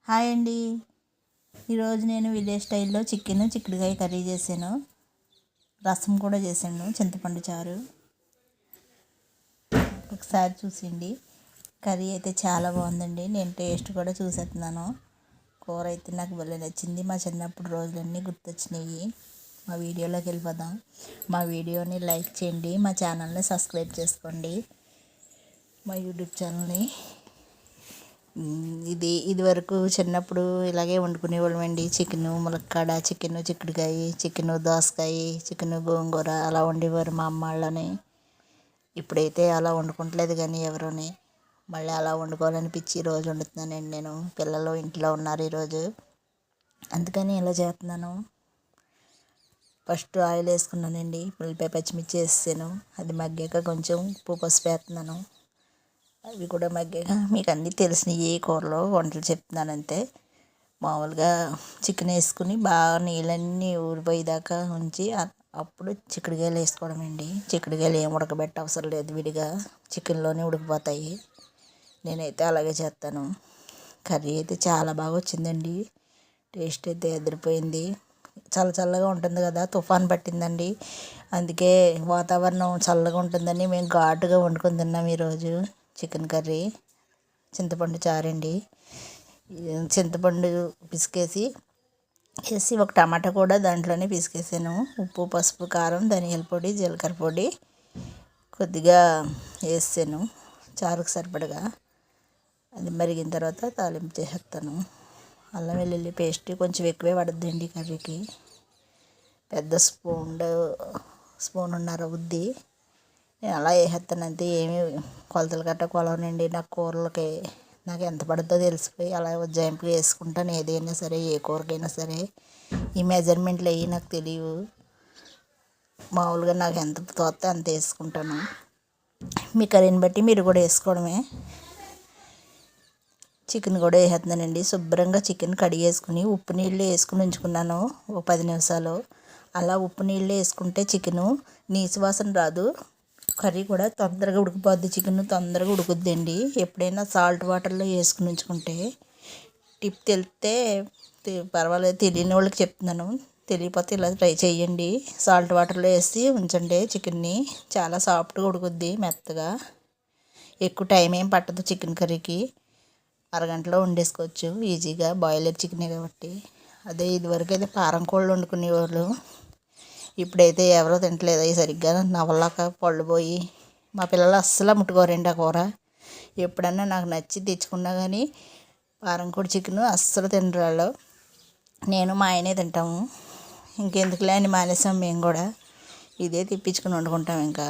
Hi అండి. ఈరోజు నేను విలేజ్ స్టైల్లో చిక్కుడుకాయ కర్రీ చేశాను. రసం కూడా చేశాను, చింతపండు చారు. ఒకసారి చూసిండి. కర్రీ అయితే చాలా బాగుందండి. నేను టేస్ట్ కూడా చూసేస్తున్నాను. కూర అయితే నాకు భలే నచ్చింది. మా చిన్నప్పుడు రోజులన్నీ గుర్తొచ్చినాయి. మా వీడియోలోకి వెళ్ళిపోదాం. మా వీడియోని లైక్ చేయండి, మా ఛానల్ని సబ్స్క్రైబ్ చేసుకోండి, మా యూట్యూబ్ ఛానల్ని. ఇది వరకు చిన్నప్పుడు ఇలాగే వండుకునేవాళ్ళమండి. చికెను ములక్కాడ, చికెను చిక్కుడుకాయ, చికెను దోసకాయ, చికెను గోంగూర అలా వండేవారు మా అమ్మ వాళ్ళని. ఇప్పుడైతే అలా వండుకుంటలేదు కానీ ఎవరుని. మళ్ళీ అలా వండుకోవాలనిపించి ఈరోజు వండుతున్నానండి నేను. పిల్లలు ఇంట్లో ఉన్నారు ఈరోజు, అందుకని ఇలా చేస్తున్నాను. ఫస్ట్ ఆయిల్ వేసుకున్నానండి. ఉల్లిపాయ పచ్చిమిర్చి వేసాను. అది మగ్గాక కొంచెం ఉప్పు పసుపు వేస్తున్నాను. అవి కూడా మగ్గాక మీకు అన్నీ తెలిసినవి ఏ కూరలో వంటలు చెప్తున్నాను అంతే. మామూలుగా చికెన్ వేసుకుని బాగా నీళ్ళన్నీ ఊరిపోయేదాకా ఉంచి అప్పుడు చిక్కుడుకాయలు వేసుకోవడం అండి. చిక్కుడుకాయలు ఏం ఉడకబెట్ట అవసరం లేదు, విడిగా చికెన్లోనే ఉడికిపోతాయి. నేనైతే అలాగే చేస్తాను. కర్రీ అయితే చాలా బాగా వచ్చిందండి. టేస్ట్ అయితే ఎదిరిపోయింది. చల్ల చల్లగా ఉంటుంది కదా, తుఫాన్ పట్టిందండి. అందుకే వాతావరణం చల్లగా ఉంటుందని మేము ఘాటుగా వండుకొని తిన్నాం ఈరోజు. చికెన్ కర్రీ, చింతపండు చారండి. చింతపండు పిసికేసి ఒక టమాటా కూడా దాంట్లోనే పిసికేసాను. ఉప్పు పసుపు కారం ధనియాల పొడి జీలకర్ర పొడి కొద్దిగా వేసాను చారుకు సరిపడగా. అది మరిగిన తర్వాత తాలింపు చేసేస్తాను. అల్లం వెల్లుల్లి పేస్ట్ కొంచెం ఎక్కువే పడుద్దండి కర్రీకి. పెద్ద స్పూన్నర అవుద్ది. నేను అలా వేసేస్తాను అంతే. ఏమి కొలతలు గట్ట కొలవనండి. నాకు కూరలకి నాకు ఎంత పడుతుందో తెలిసిపోయి అలా ఉజ్జాయింపుగా వేసుకుంటాను. ఏదైనా సరే, ఏ కూరకైనా సరే ఈ మెజర్మెంట్లు అవి నాకు తెలియవు. మామూలుగా నాకు ఎంత తోస్తే అంత వేసుకుంటాను. మీ కర్రీని బట్టి మీరు కూడా వేసుకోవడమే. చికెన్ కూడా వేసేస్తున్నానండి. శుభ్రంగా చికెన్ కడిగేసుకుని ఉప్పు నీళ్ళు వేసుకుని ఉంచుకున్నాను ఓ 10 నిమిషాలు. అలా ఉప్పు నీళ్ళు వేసుకుంటే చికెను నీసు వాసన రాదు. కర్రీ కూడా తొందరగా ఉడికిపోద్ది. చికెన్ తొందరగా ఉడుకుద్దండి ఎప్పుడైనా సాల్ట్ వాటర్లో వేసుకుని ఉంచుకుంటే. టిప్ తెలిస్తే పర్వాలేదు, తెలియని వాళ్ళకి చెప్తున్నాను. తెలియకపోతే ఇలా ట్రై చేయండి. సాల్ట్ వాటర్లో వేసి ఉంచండి చికెన్ని. చాలా సాఫ్ట్గా ఉడుకుద్ది, మెత్తగా. ఎక్కువ టైం ఏం పట్టదు చికెన్ కర్రీకి. అరగంటలో వండేసుకోవచ్చు ఈజీగా, బాయిలర్ చికెనే కాబట్టి. అదే ఇదివరకు అయితే పారం కోళ్ళు వండుకునేవాళ్ళు. ఇప్పుడైతే ఎవరో తింటలేదు అవి సరిగ్గా. నవలాక పళ్ళు పోయి మా పిల్లలు అస్సలు ముట్టుకోరండి ఆ కూర. ఎప్పుడన్నా నాకు నచ్చి తెచ్చుకున్నా కానీ పారం కోడి చికెను అస్సలు తినరు వాళ్ళు. నేను మా ఆయనే తింటాము. ఇంకెందుకులే అని మానేసాం మేము కూడా. ఇదే తెప్పించుకుని వండుకుంటాం. ఇంకా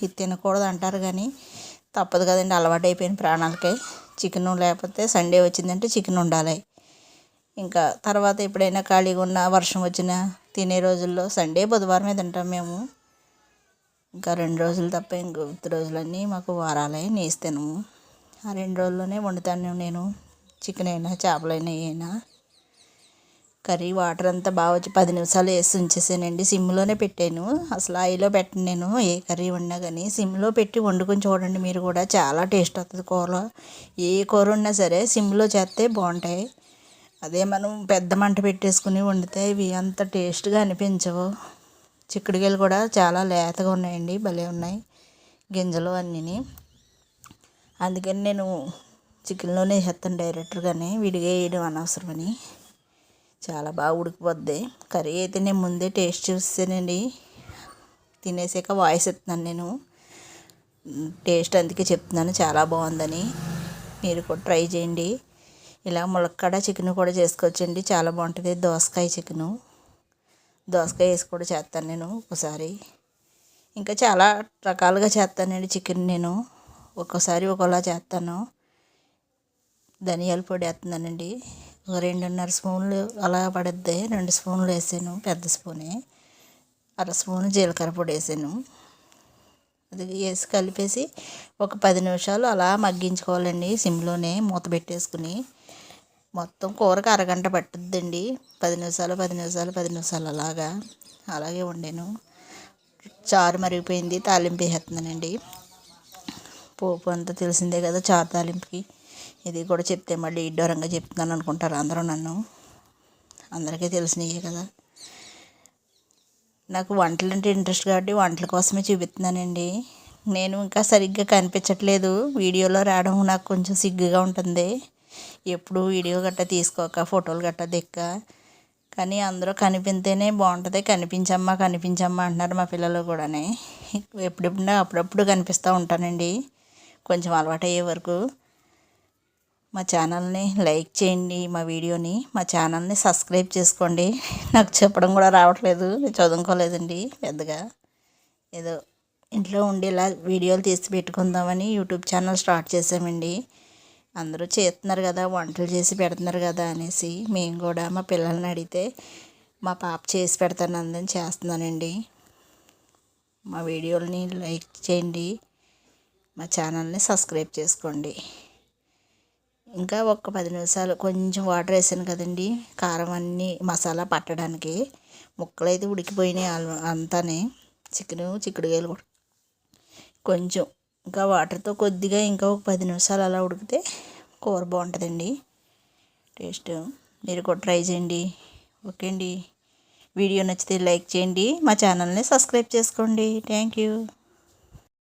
ఇది తినకూడదు అంటారు కానీ తప్పదు కదండి, అలవాటు అయిపోయిన ప్రాణాలకే. చికెన్ లేకపోతే సండే వచ్చిందంటే చికెన్ ఉండాలి. ఇంకా తర్వాత ఎప్పుడైనా ఖాళీగా ఉన్న వర్షం వచ్చినా తినే రోజుల్లో సండే బుధవారమే తింటాం మేము. ఇంకా 2 రోజులు తప్ప ఇంకో రోజులన్నీ మాకు వారాలే, నీసు తినము. ఆ 2 రోజుల్లోనే వండుతాను నేను. చికెన్ అయినా చేపలైనా అయినా. కర్రీ వాటర్ అంతా బాగా వచ్చి 10 నిమిషాలు వేసి ఉంచేసానండి. సిమ్లోనే పెట్టాను. అసలు ఆయిల్లో పెట్టను నేను. ఏ కర్రీ వండినా కానీ సిమ్లో పెట్టి వండుకొని చూడండి మీరు కూడా. చాలా టేస్ట్ వస్తుంది కూరలో. ఏ కూర ఉన్నా సరే సిమ్లో చేస్తే బాగుంటాయి. అదే మనం పెద్ద మంట పెట్టేసుకుని వండితే ఇవి అంత టేస్ట్గా అనిపించవు. చిక్కుడుకాయలు కూడా చాలా లేతగా ఉన్నాయండి, భలే ఉన్నాయి గింజలు అన్నీ. అందుకని నేను చికెన్లోనే వేసేస్తాను డైరెక్ట్గానే, విడిగా వేయడం అనవసరమని. చాలా బాగా ఉడికిపోద్ది కర్రీ అయితే. నేను ముందే టేస్ట్ చూసానండి. తినేసాక వాయిస్ ఇస్తున్నాను నేను. టేస్ట్ అందుకే చెప్తున్నాను చాలా బాగుందని. మీరు కూడా ట్రై చేయండి. ఇలా ములక్కాడ చికెన్ కూడా చేసుకోవచ్చండి, చాలా బాగుంటుంది. దోసకాయ చికెను, దోసకాయ వేసి కూడా చేస్తాను నేను ఒకసారి. ఇంకా చాలా రకాలుగా చేస్తానండి చికెన్ నేను. ఒక్కోసారి ఒకలా చేస్తాను. ధనియాల పొడి వేస్తున్నానండి. ఒక 2.5 స్పూన్లు అలా పడుద్ది. 2 స్పూన్లు వేసాను, పెద్ద స్పూనే. 1/2 స్పూను జీలకర్ర పొడి వేసాను. అది వేసి కలిపేసి ఒక 10 నిమిషాలు అలా మగ్గించుకోవాలండి సిమ్లోనే మూత పెట్టేసుకుని. మొత్తం కూరకు అరగంట పట్టుద్దండి. 10 నిమిషాలు 10 నిమిషాలు 10 నిమిషాలు అలాగే వండాను. చారు మరిగిపోయింది, తాలింపు వేసేస్తున్నానండి. పోపు అంతా తెలిసిందే కదా చారు తాలింపుకి. ఇది కూడా చెప్తే మళ్ళీ ఇడ్డోరంగా చెప్తున్నాను అనుకుంటారు అందరూ నన్ను. అందరికీ తెలిసినయే కదా. నాకు వంటలు అంటే ఇంట్రెస్ట్ కాబట్టి వంటల కోసమే చూపిస్తున్నానండి. నేను ఇంకా సరిగ్గా కనిపించట్లేదు, వీడియోలో రావడం నాకు కొంచెం సిగ్గుగా ఉంటుంది. ఎప్పుడు వీడియో గట్టా తీసుకోక ఫోటోలు గట్టా దిక్క, కానీ అందరూ కనిపిస్తేనే బాగుంటుంది, కనిపించమ్మా కనిపించమ్మా అంటున్నారు మా పిల్లలు కూడా. ఎప్పుడెప్పుడు అప్పుడప్పుడు కనిపిస్తూ ఉంటానండి కొంచెం అలవాటు అయ్యే వరకు. మా ఛానల్ని లైక్ చేయండి, మా వీడియోని, మా ఛానల్ని సబ్స్క్రైబ్ చేసుకోండి. నాకు చెప్పడం కూడా రావట్లేదు, నేను చదువుకోలేదండి పెద్దగా. ఏదో ఇంట్లో ఉండి ఇలా వీడియోలు తీసి పెట్టుకుందామని యూట్యూబ్ ఛానల్ స్టార్ట్ చేసామండి. అందరూ చేస్తున్నారు కదా, వంటలు చేసి పెడుతున్నారు కదా అనేసి మేము కూడా మా పిల్లల్ని అడిగితే మా పాప చేసి పెడతాను అందని చేస్తున్నానండి. మా వీడియోలని లైక్ చేయండి, మా ఛానల్ని సబ్స్క్రైబ్ చేసుకోండి. ఇంకా ఒక 10 నిమిషాలు కొంచెం వాటర్ వేసాను కదండి, కారం అన్నీ మసాలా పట్టడానికి. ముక్కలు అయితే ఉడికిపోయినాయి అంతానే. చిక్కుడుకాయలు కూడా కొంచెం ఇంకా వాటర్తో కొద్దిగా ఇంకా ఒక 10 నిమిషాలు అలా ఉడికితే కూర బాగుంటుందండి టేస్ట్. మీరు కూడా ట్రై చేయండి. ఓకే అండి, వీడియో నచ్చితే లైక్ చేయండి, మా ఛానల్ని సబ్స్క్రైబ్ చేసుకోండి. Thank you.